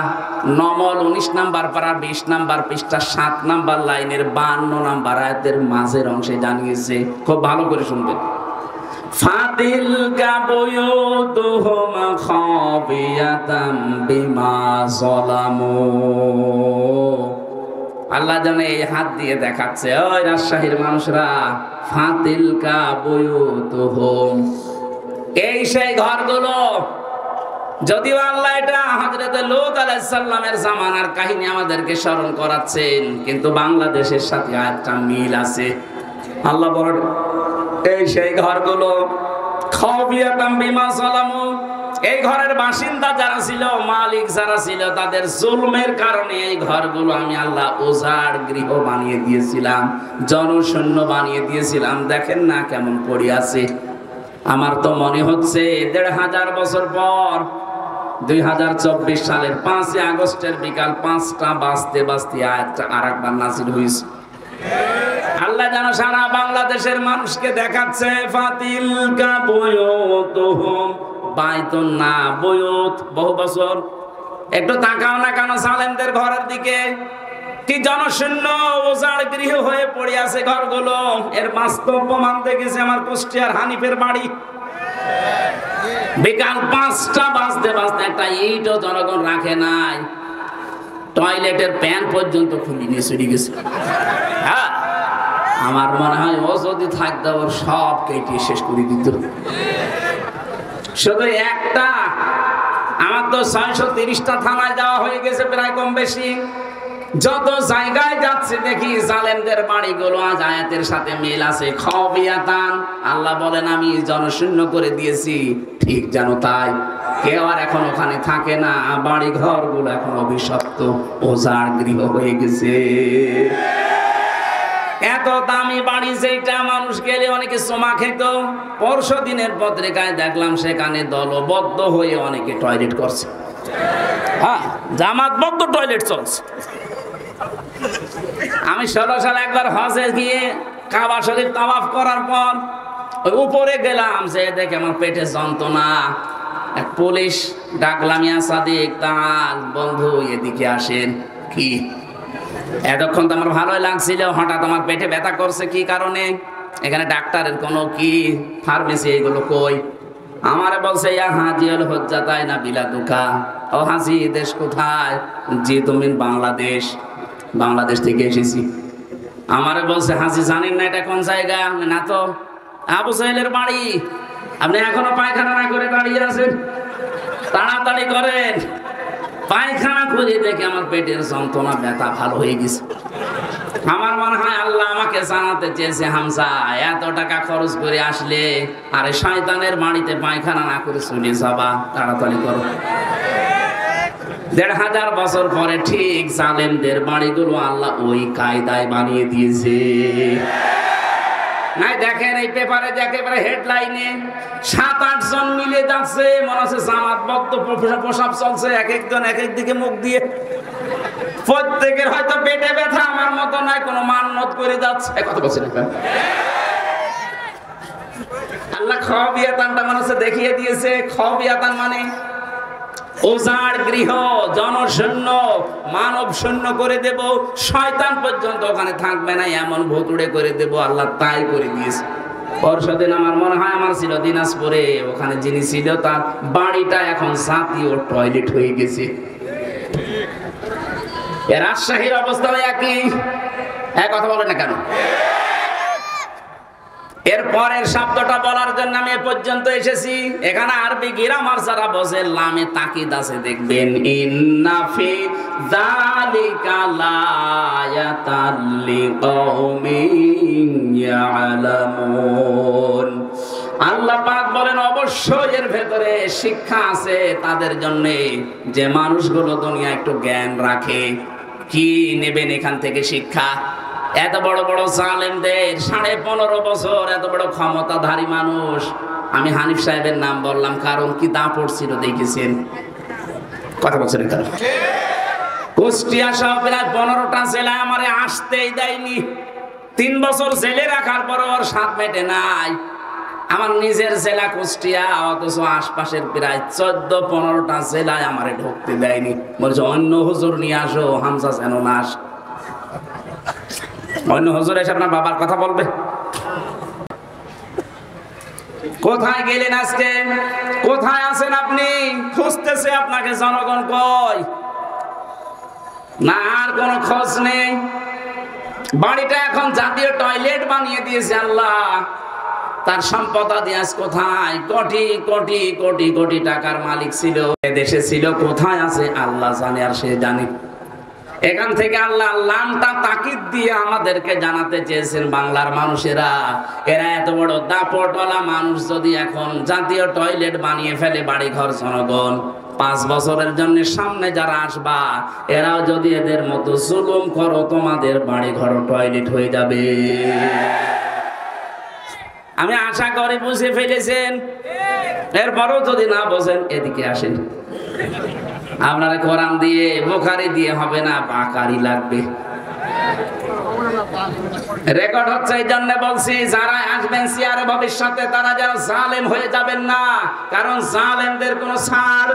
নমল 19 নাম্বার পারা 20 নাম্বার পৃষ্ঠা 7 নাম্বার লাইনের 52 নাম্বার আয়াতের মাঝের অংশে জানিয়েছে, খুব ভালো করে শুনবেন। ফাতিলকা বুয়ুতুহুম খাবিয়াতাম বিমা যালামু। আল্লাহ জানে এই হাত দিয়ে দেখাচ্ছে, ওই রাজশাহীর মানুষরা, ফাতিলকা বুয়ুতুহুম, এই সেই ঘরগুলো। যদিও আল্লাহ এটা হযরত লূত আলাইহিস সালামের জামানার কাহিনী আমাদেরকে স্মরণ করাচ্ছেন, কিন্তু বাংলাদেশের সাথে আরেকটা মিল আছে। আল্লাহ বলেন এই সেই ঘরগুলো, খাবিয়াতাম বিমা যালামু, এই ঘরের বাসিন্দা যারা ছিল, মালিক যারা ছিল, তাদের জুলমের কারণে এই ঘরগুলো আমি আল্লাহ উজাড় গৃহ বানিয়ে দিয়েছিলাম, জনশূন্য বানিয়ে দিয়েছিলাম। দেখেন না কেমন পড়ে আছে। আমার তো মনে হচ্ছে 1500 বছর পর 2024 সালের 5 আগস্টের বিকাল 5টা বাজতে বাজতে আয়াতটা আরেকবার নাযিল হয়েছে। আল্লাহ যেন সারা বাংলাদেশের মানুষকে দেখাচ্ছে, ফাতিলকা বুয়ুতুহুম, বাইতুন না বুয়ুত, বহু বছর। একটু তাকাও না কেন জালেমদের ঘরের দিকে, কি জনশূন্য উজাড় গৃহ হয়ে পড়ে আছে ঘরগুলো। এর বাস্তব প্রমাণ দেখেছে আমার কুষ্টিয়ার হানিফের বাড়ি। বিকাল 5টা বাজতে বাজতে একটা ইটও জনগণ রাখে নাই, টয়লেটের প্যান পর্যন্ত খুলে নিয়ে চলে গেছে। হ্যাঁ, আমার মনে হয় ও যদি থাকতো ওর সব কেটে শেষ করে দিত। শুধু একটা, আমার তো 630টা থানায় দেওয়া হয়ে গেছে প্রায় কম বেশি। যত জায়গায় যাচ্ছে দেখি জালেমদের বাড়িগুলো আজ আয়াতের সাথে মিল আছে। খাওয়াবিয়াতান, আল্লাহ বলেন আমি জনশূন্য করে দিয়েছি, ঠিক জানো তাই। কেউ আর এখন ওখানে থাকে না, বাড়ি ঘরগুলো এখন অভিশপ্ত, ওজার গৃহ হয়ে গেছে। এত দামি বাড়ি যেটা মানুষ গেলে অনেকে সোমা খেত, পরশু দিনের পত্রিকায় দেখলাম সেখানে দলবদ্ধ হয়ে অনেকে টয়লেট করছে। হ্যাঁ, জামাতবদ্ধ টয়লেট চলছে। আমি 16 সালে একবার হজে গিয়ে কাবা শরীফ তাওয়াফ করার পর ওই উপরে গেলাম, যে দেখে আমার পেটে যন্ত্রণা। এক পুলিশ ডাকলাম, ইয়া সাদিক তাল, বন্ধু এদিকে আসেন। কি এতক্ষণ তো আমার ভালোই লাগছিল, হঠাৎ আমার পেটে ব্যথা করছে, কি কারণে? এখানে ডাক্তারের কোনো কি ফার্মেসি এগুলো কই? আমারে বলছে ইয়া হাজিউল হুজ্জাতাই না বিলাদুকা। ও হাজি, দেশ কোথায়? জি তুমি বাংলাদেশ। বাংলাদেশ থেকে এসেছি। আমারে বলছে হাজি জানেন না এটা কোন জায়গা? না তো। আবু সাহেলের বাড়ি। আপনি এখনো পায়খানা না করে দাঁড়িয়ে আছেন, তাড়াতাড়ি করেন। পায়খানা করে দেখে আমার পেটের যন্ত্রণা ব্যথা ভালো হয়ে গেছে। আমার মনে হয় আল্লাহ আমাকে জানাতে চেয়েছে, হামজা এত টাকা খরচ করে আসলে আরে শয়তানের বাড়িতে পায়খানা না করে চলে যাবা, তাড়াতাড়ি করো। ১৫০০ বছর পরে ঠিক জালেমদের বাড়িগুলো আল্লাহ ওই কায়দায় বানিয়ে দিয়েছে। নাই দেখেন এই পেপারে একেবারে হেডলাইনে ৭-৮ জন মিলে যাচ্ছে, মনে হচ্ছে জামাতবদ্ধ প্রসাব চলছে, এক একজন এক এক দিকে মুখ দিয়ে। প্রত্যেকের হয়তো পেটে ব্যথা, আমার মতো নাই, কোনো মান্নত করে যাচ্ছে। কত বছর আল্লাহ খাওয়াবিয়াতানটা মনে হচ্ছে দেখিয়ে দিয়েছে। খাওয়াবিয়াতান মানে ওজার গৃহ, জনশূন্য, মানব শূন্য করে দেব, শয়তান পর্যন্ত ওখানে থাকবে না, এমন ভুতুড়ে করে দেব। আল্লাহ তাই করে দিয়েছে। পরশুদিন আমার মনে হয় আমার ছিল দিনাজপুরে, ওখানে যিনি ছিল তার বাড়িটা এখন জাতীয় টয়লেট হয়ে গেছে। রাজশাহীর অবস্থা একই। এক কথা বলে না কেন? এর পরের শব্দটা বলার জন্য আমি এ পর্যন্ত এসেছি। এখানে আরবি গ্রামার যারা বোঝে লামে তাকিদ আছে, দেখবেন ইন্না ফি যালিকা লায়াতাল লিকাউমিন ইয়ালামুন। আল্লাহ পাক বলেন অবশ্যই এর ভেতরে শিক্ষা আছে তাদের জন্য যে মানুষগুলো দুনিয়া একটু জ্ঞান রাখে। কি নেবেন এখান থেকে শিক্ষা? এত বড় বড় জালেমদের 15.5 বছর এত বড় ক্ষমতাধারী মানুষ। আমি হানিফ সাহেবের নাম বললাম কারণ কি দাপট ছিল দেখেছেন। কথা বলছেন কেন? কুষ্টিয়া সহ প্রায় 15টা জেলা আমারে আসতেই দেয়নি। 3 বছর জেলে রাখার পর ওর স্বাদ মেটে নাই। আমার নিজের জেলা কুষ্টিয়া, অথচ আশপাশের প্রায় 14-15টা জেলায় আমারে ঢুকতে দেয়নি। বলছে অন্য হুজুর নিয়ে আসো, হামজা যেন না আসে। অন্য হুজুর এসে আপনার বাবার কথা বলবে। কোথায় গেলেন আজকে? কোথায় আছেন আপনি? খুঁজতেছে আপনাকে জনগণ, কই না আর কোনো খোঁজ নেই। বাড়িটা এখন জাতীয় টয়লেট বানিয়ে দিয়েছে আল্লাহ। তার সম্পদাদি আজ কোথায়? কোটি কোটি কোটি কোটি টাকার মালিক ছিল, দেশে ছিল, কোথায় আছে আল্লাহ জানে, আর সে জানে। এখান থেকে আল্লাহ লামটা তাকিদ দিয়ে আমাদেরকে জানাতে চেয়েছেন, বাংলার মানুষেরা, এরা এত বড় দাপটওয়ালা মানুষ যদি এখন জাতীয় টয়লেট বানিয়ে ফেলে বাড়ি ঘর জনগণ, 5 বছরের জন্য সামনে যারা আসবা এরাও যদি এদের মতো জুলুম করো, তোমাদের বাড়ি ঘর টয়লেট হয়ে যাবে। আমি আশা করি বুঝে ফেলেছেন। এরপরও যদি না বোঝেন এদিকে আসেন। আপনারা কোরআন দিয়ে বুখারী দিয়ে হবে না, বাকারি লাগবে। রেকর্ড হচ্ছে এই জন্য বলছি, যারা আসবেন চেয়ারে ভবিষ্যতে তারা যেন জালেম হয়ে যাবেন না, কারণ জালেমদের কোনো ছাড়।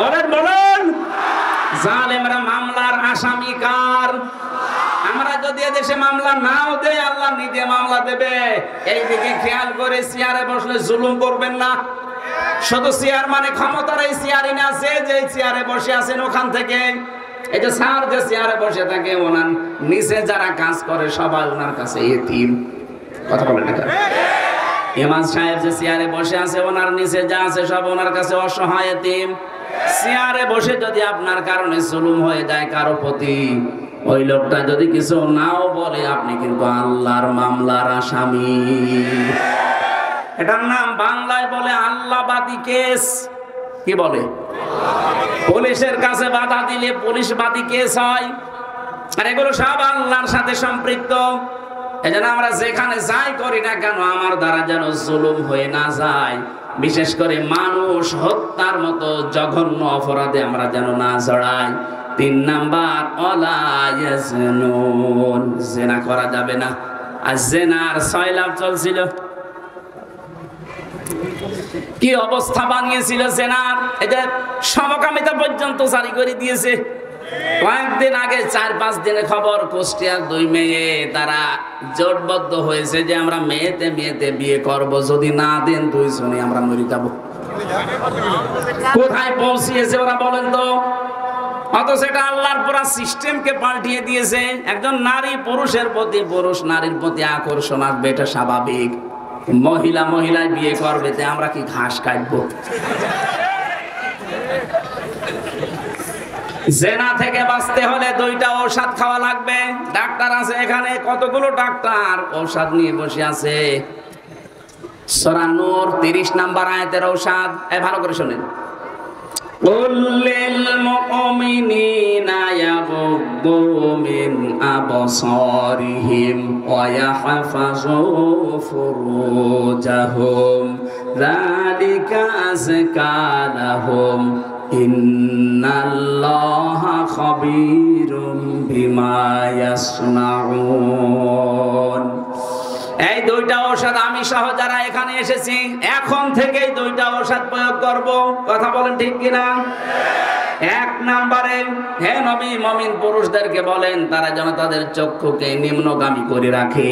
বলেন বলেন, জালেমরা মামলার আসামি কার? আমরা যদি এদেশে মামলা নাও দেয় আল্লাহ নিজে মামলা দেবে। এইদিকে খেয়াল করে চেয়ারে বসলে জুলুম করবেন না। শুধু চেয়ার মানে ক্ষমতার এই চেয়ারে না আছে, যে চেয়ারে বসে আছেন ওখান থেকে, এই যে স্যার যে চেয়ারে বসে থাকে ওনার নিচে যারা কাজ করে সবাই ওনার কাছে এতিম। কথা বলেন না? ইমাম সাহেব যে চেয়ারে বসে আছে ওনার নিচে যা আছে সব ওনার কাছে অসহায় এতিম। চেয়ারে বসে যদি আপনার কারণে জুলুম হয়ে যায় কারো প্রতি, ওই লোকটা যদি কিছু নাও বলে, আপনি কিন্তু আল্লাহর মামলার আসামি। এটার নাম বাংলায় বলে আল্লাহবাদী কেস। কি বলে? পুলিশের কাছে বাধা দিলে পুলিশবাদী কেস হয়। আর এগুলো সব আল্লাহর সাথে সম্পৃক্ত। এজন্য আমরা যেখানে যাই করি না কেন, আমার দ্বারা যেন জুলুম হয়ে না যায়, বিশেষ করে মানুষ হত্যার মতো জঘন্য অপরাধে আমরা যেন না জড়াই। 3 নাম্বার, ওয়ালা ইয়াজনুন, জিনা করা যাবে না। আর জিনার 6 লাভ চলছিল। কি অবস্থা বানিয়েছিল জিনার! এই যে সমকামিতা পর্যন্ত জারি করে দিয়েছে। কয়েকদিন আগে 4-5 দিনের খবর, কুষ্টিয়ার 2 মেয়ে তারা জোটবদ্ধ হয়েছে যে আমরা মেয়েতে মেয়েতে বিয়ে করব, যদি না দেন 2 জনই আমরা মরে যাব। কোথায় পৌঁছিয়েছে ওরা বলেন তো? অথচ এটা আল্লাহর পুরা সিস্টেমকে পাল্টিয়ে দিয়েছে। একজন নারী পুরুষের প্রতি, পুরুষ নারীর প্রতি আকর্ষণ আসবে, এটা স্বাভাবিক। মহিলা মহিলায় বিয়ে করবে, তে আমরা কি ঘাস কাটবো? জেনা থেকে বাঁচতে হলে 2টা ঔষধ খাওয়া লাগবে। ডাক্তার আছে এখানে, কতগুলো ডাক্তার ঔষধ নিয়ে বসে আছে। সূরা নূর 30 নাম্বার আয়াতের ঔষধ। ভালো করে শুনেন। কুল্লিল মুমিনিনা ইয়াগুদ্দু মিন আবসারিহিম ওয়া ইয়াহফাযু ফুরুজাহুম যালিকা আযকা লাহুম ইন্নাল্লাহা খাবীরুম বিমা ইয়াসনাউন। এই 2টা ঔষধ আমি সহ যারা এখানে এসেছি, এখন থেকেই 2টা ঔষধ প্রয়োগ করব। কথা বলেন ঠিক কিনা? 1 নম্বরে, হে নবী, মুমিন পুরুষদেরকে বলেন তারা যেন তাদের চক্ষুকে নিম্নগামী করে রাখে।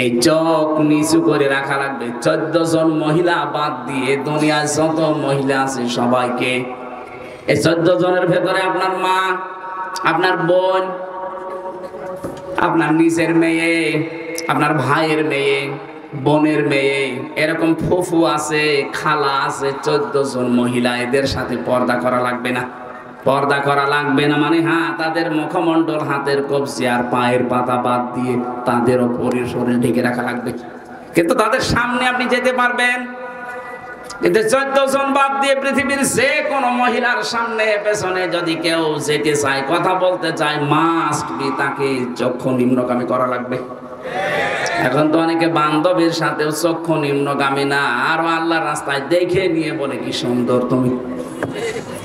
এই চোখ নিচু করে রাখা লাগবে। 14 জন মহিলা বাদ দিয়ে দুনিয়ায় যত মহিলা আছে সবাইকে, এই 14 জনের ভেতরে আপনার মা, আপনার বোন, আপনার নিজের মেয়ে, আপনার ভাইয়ের মেয়ে, বোনের মেয়ে, এরকম ফুফু আছে, খালা আছে, 14 জন মহিলা, এদের সাথে পর্দা করা লাগবে না। পর্দা করা লাগবে না মানে হ্যাঁ, তাদের মুখমণ্ডল, হাতের কবজি আর পায়ের পাতা বাদ দিয়ে তাদের ওপরের শরীর ঢেকে রাখা লাগবে। কিন্তু তাদের সামনে আপনি যেতে পারবেন, কিন্তু 14 জন বাদ দিয়ে পৃথিবীর যে কোনো মহিলার সামনে পেছনে যদি কেউ যেতে চায়, কথা বলতে চায়, মাস্ট বি তাকে চক্ষু নিম্নগামী করা লাগবে। এখন তো অনেকে বান্ধবীর সাথেও চক্ষু নিম্নগামী না, আরো আল্লাহর রাস্তায় দেখে নিয়ে বলে কি সুন্দর তুমি,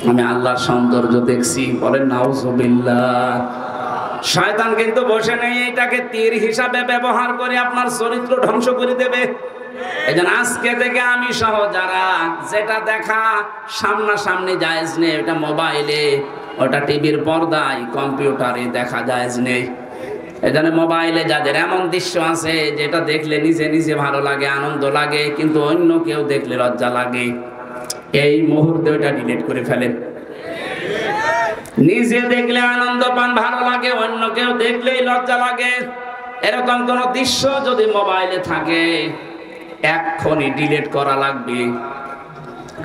আমি আল্লাহর সৌন্দর্য দেখছি। বলেন নাউজুবিল্লাহ। শয়তান কিন্তু বসে নেই, এটাকে তীর হিসাবে ব্যবহার করে আপনার চরিত্র ধ্বংস করে দেবে। এজন্য আজকে থেকে আমি সহ যারা যেটা দেখা সামনাসামনি জায়েজ নেই, ওটা মোবাইলে, ওটা টিভির পর্দায়, কম্পিউটারে দেখা জায়েজ নেই। এজন্য মোবাইলে যাদের এমন দৃশ্য আছে যেটা দেখলে নিজে নিজে ভালো লাগে, আনন্দ লাগে, কিন্তু অন্য কেউ দেখলে লজ্জা লাগে, এই মুহূর্তে ওটা ডিলিট করে ফেলেন। নিজে দেখলে আনন্দ পান, ভালো লাগে, অন্য কেউ দেখলেই লজ্জা লাগে, এরকম কোন দৃশ্য যদি মোবাইলে থাকে এক্ষুনি ডিলিট করা লাগবে।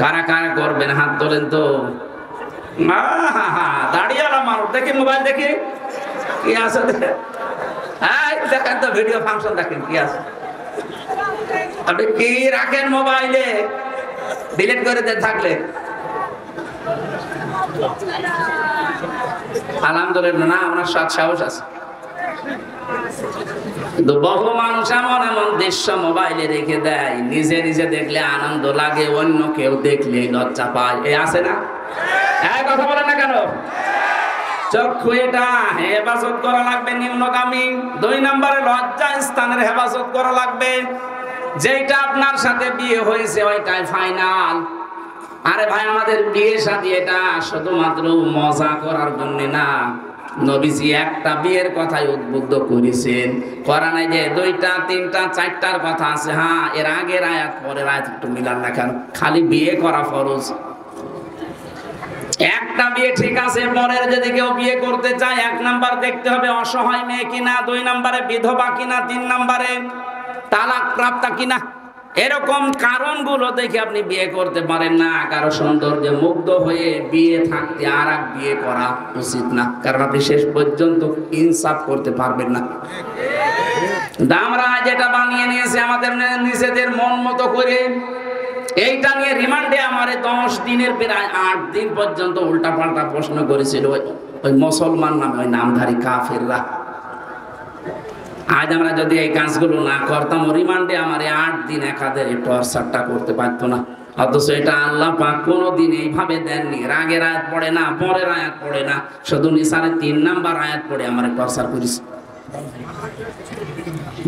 কারা কারা করবেন হাত তোলেন তো। দাঁড়িয়ে মানুষ দেখি মোবাইল দেখি কি আছে, দেখেন তো ভিডিও ফাংশন দেখেন কি আছে। আপনি কি রাখেন মোবাইলে ডিলিট করে দেন থাকলে? আলহামদুলিল্লাহ, না ওনার সৎ সাহস আছে। কিন্তু বহু মানুষ এমন এমন দৃশ্য মোবাইলে রেখে দেয়, নিজে নিজে দেখলে আনন্দ লাগে, অন্য কেউ দেখলে লজ্জা পায়। এ আছে না? কথা বলেন না কেন? চক্ষু এটা হেফাজত করা লাগবে, নিম্নগামী। 2 নম্বরে লজ্জা স্থানের হেফাজত করা লাগবে। যেটা আপনার সাথে বিয়ে হয়েছে ওইটাই ফাইনাল। আরে ভাই, আমাদের বিয়ে শাদী এটা শুধুমাত্র মজা করার জন্য না, নবীজি একটা বিয়ের কথাই উদ্বুদ্ধ করেছেন। কোরআনে যে 2টা 3টা 4টার কথা আছে, হ্যাঁ, এর আগের আয়াত পরের আয়াত একটু মিলান না কেন? খালি বিয়ে করা ফরজ। একটা বিয়ে ঠিক আছে, পরের যদি কেউ বিয়ে করতে চায় 1 নাম্বার দেখতে হবে অসহায় মেয়ে কিনা, 2 নম্বরে বিধবা কিনা, 3 নম্বরে তালাক প্রাপ্তা কিনা। এরকম কারণগুলো দেখে আপনি বিয়ে করতে পারেন না। কারো সৌন্দর্যে মুগ্ধ হয়ে বিয়ে থাকতে আর এক বিয়ে করা উচিত না, কারণ আপনি শেষ পর্যন্ত ইনসাফ করতে পারবেন না। আমরা যেটা বানিয়ে নিয়েছে আমাদের নিজেদের মন মতো করে, এইটা নিয়ে রিমান্ডে আমারে 10 দিনের প্রায় 8 দিন পর্যন্ত উল্টাপাল্টা প্রশ্ন করেছিল ওই মুসলমান নামে ওই নামধারী কাফেররা। আজ আমরা যদি এই কাজগুলো না করতাম, রিমান্ডে আমারে 8 দিন একাদের টর্চারটা করতে পারতো না। অথচ এটা আল্লাহ পাক কোনোদিন এইভাবে দেননি। রাগের আয়াত পড়ে না, পরের আয়াত পড়ে না, শুধু নিসারের 3 নাম্বার আয়াত পড়ে আমারে টর্চার করিস।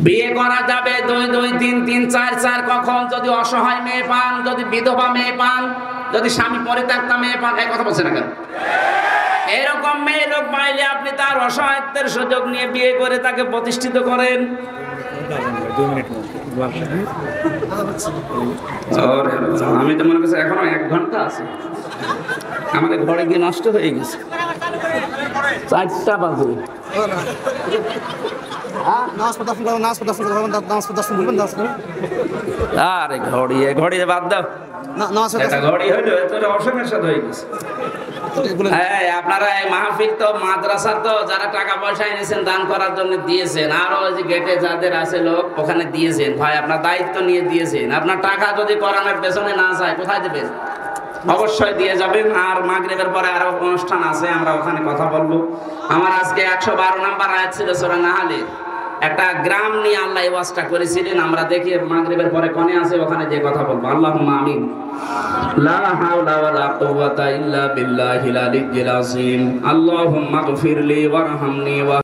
বিয়ে করা যাবে 2 2 3 3 4 4 কখন যদি অসহায় মেয়ে পান, যদি বিধবা মেয়ে পান, যদি স্বামী পরিত্যক্তা মেয়ে পান, এই কথা বলছে না কেন? এরকম মেয়ে লোক পাইলে আপনি তার অসহায়ত্বের সুযোগ নিয়ে বিয়ে করে তাকে প্রতিষ্ঠিত করেন। আমি তো মনে করছি এখনো 1 ঘন্টা আছে, আমাদের ঘরে গিয়ে নষ্ট হয়ে গেছে, 4টা বাজে। আরে ঘড়ি বাদ দাও, ঘড়ি হইলো অসমের সাথে হয়ে গেছে। হ্যাঁ, আপনারা এই মাহফিল তো মাদ্রাসা তো যারা টাকা পয়সা এনেছেন দান করার জন্য দিয়েছেন, আরো ওই যে গেটে যাদের আছে লোক ওখানে দিয়েছেন, ভাই আপনার দায়িত্ব নিয়ে দিয়েছেন। আপনার টাকা যদি কোরআনের পেছনে না যায় কোথায় দেবেন? অবশ্যই দিয়ে যাবেন। আর মাগরিবের পরে আরো অনুষ্ঠান আছে, আমরা ওখানে কথা বলবো। আমার আজকে 112 নাম্বার আয়াত ছিল সূরা নাহলের। একটা গ্রাম নিয়ে আল্লাহ এই ওয়াজটা করেছিলেন, আমরা দেখি মাগরিবের পরে কোণে আছে, ওখানে যে কথা বলবো। আল্লাহুম্মা আমিন। লা হাওলা ওয়ালা কুওয়াতা ইল্লা বিল্লাহিল আলিয়্যিল আযীম। আল্লাহুম্মা গফিরলি ওয়ারহামনি ওয়া